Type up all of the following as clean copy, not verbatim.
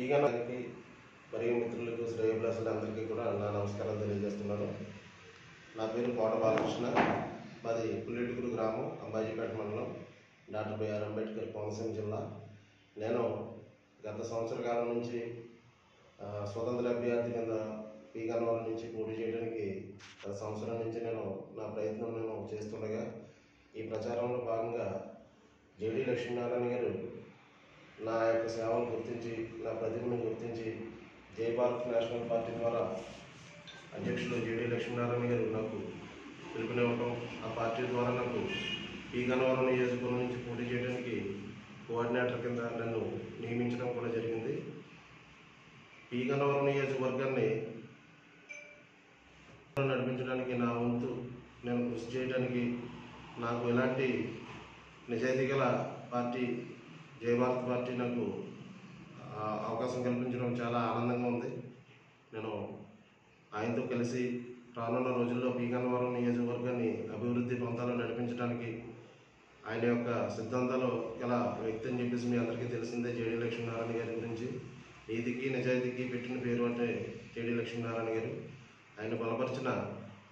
ఈగనానికి మరియు మిత్రులకు శ్రేయోభిలాషులందరికీ కూడా నా నమస్కారాలు తెలియజేస్తున్నాను. నా పేరు కోట బాలకృష్ణ. మాది పుల్లేటిగురు గ్రామం, అంబాజీపేట మండలం, డాక్టర్ బిఆర్ అంబేద్కర్ కోనసీమ జిల్లా. నేను గత సంవత్సర కాలం నుంచి స్వతంత్ర అభ్యర్థి కింద పీగన్నవరం నుంచి పోటీ చేయడానికి గత సంవత్సరం నుంచి నేను నా ప్రయత్నం చేస్తుండగా ఈ ప్రచారంలో భాగంగా జేడీ లక్ష్మీనారాయణ గారు నా యొక్క సేవలు గుర్తించి, నా ప్రతిభను గుర్తించి జై భారత్ నేషనల్ పార్టీ ద్వారా అధ్యక్షులు జేడీ లక్ష్మీనారాయణ గారు నాకు పిలుపునివ్వటం, ఆ పార్టీ ద్వారా నాకు పీగన్నవరం నియోజకవర్గం నుంచి పోటీ చేయడానికి కోఆర్డినేటర్ కింద నన్ను నియమించడం కూడా జరిగింది. పీగన్నవరం నియోజకవర్గాన్ని నడిపించడానికి నా వంతు నేను కృషి చేయడానికి నాకు ఎలాంటి నిజాయితీ గల పార్టీ జై భారత్ పార్టీ నాకు అవకాశం కల్పించడం చాలా ఆనందంగా ఉంది. నేను ఆయనతో కలిసి రానున్న రోజుల్లో పీగన్నవరం నియోజకవర్గాన్ని అభివృద్ధి పొందాలని నడిపించడానికి ఆయన యొక్క సిద్ధాంతాలు గల వ్యక్తి అని చెప్పేసి మీ అందరికీ తెలిసిందే. జేడీ లక్ష్మీనారాయణ గారి గురించి నీతికి నిజాయితీకి పెట్టిన పేరు అంటే జేడీ లక్ష్మీనారాయణ గారు. ఆయన బలపరిచిన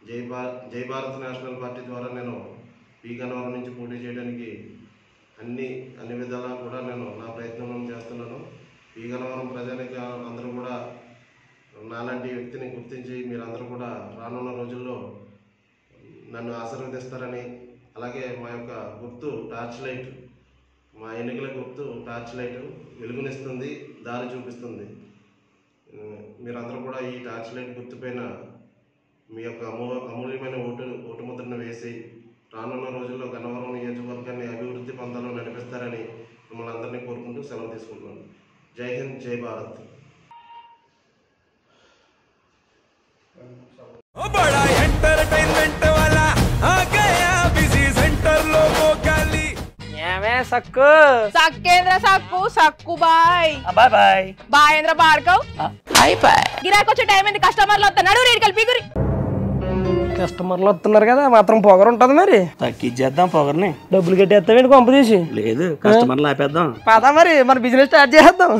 జై భారత్ నేషనల్ పార్టీ ద్వారా నేను పీగన్నవరం నుంచి పోటీ చేయడానికి అన్ని విధాలా కూడా నేను నా ప్రయత్నం చేస్తున్నాను. పీగన్నవరం ప్రజానికి అందరూ కూడా నాలాంటి వ్యక్తిని గుర్తించి మీరందరూ కూడా రానున్న రోజుల్లో నన్ను ఆశీర్వదిస్తారని, అలాగే మా యొక్క గుర్తు టార్చ్ లైట్, మా ఎన్నికల గుర్తు టార్చ్ లైట్ వెలుగునిస్తుంది, దారి చూపిస్తుంది. మీరందరూ కూడా ఈ టార్చ్ లైట్ గుర్తుపైన మీ యొక్క అమూల్యమైన ఓటు ముద్రను వేసి రానున్న రోజుల్లో గన్నవరం నియోజకవర్గాన్ని అభివృద్ధి పొందాలని నడిపిస్తారని మిమ్మల్ని అందరినీ కోరుకుంటూ సెలవు తీసుకుంటున్నాను. జై హింద్, జై భారత్. సక్కు సక్కేంద్ర సక్కు సక్కు బాయ్ బాయ్ బాయ్ బాయేంద్ర భార్గవ్ బాయ్ బాయ్. గిరాకి వచ్చే టైం ఏంది? కస్టమర్లు వస్తున్నాడు, రేటు కలిపి గురి. కస్టమర్లు వస్తున్నారు కదా, మాత్రం పొగరు ఉంటది. మరి తగ్గించేద్దాం పొగర్ని. డబ్బులు కట్టేస్తామేంటి కొంప తీసి? లేదు, కస్టమర్లు ఆపేద్దాం. పదా మరి మన బిజినెస్ స్టార్ట్ చేద్దాం.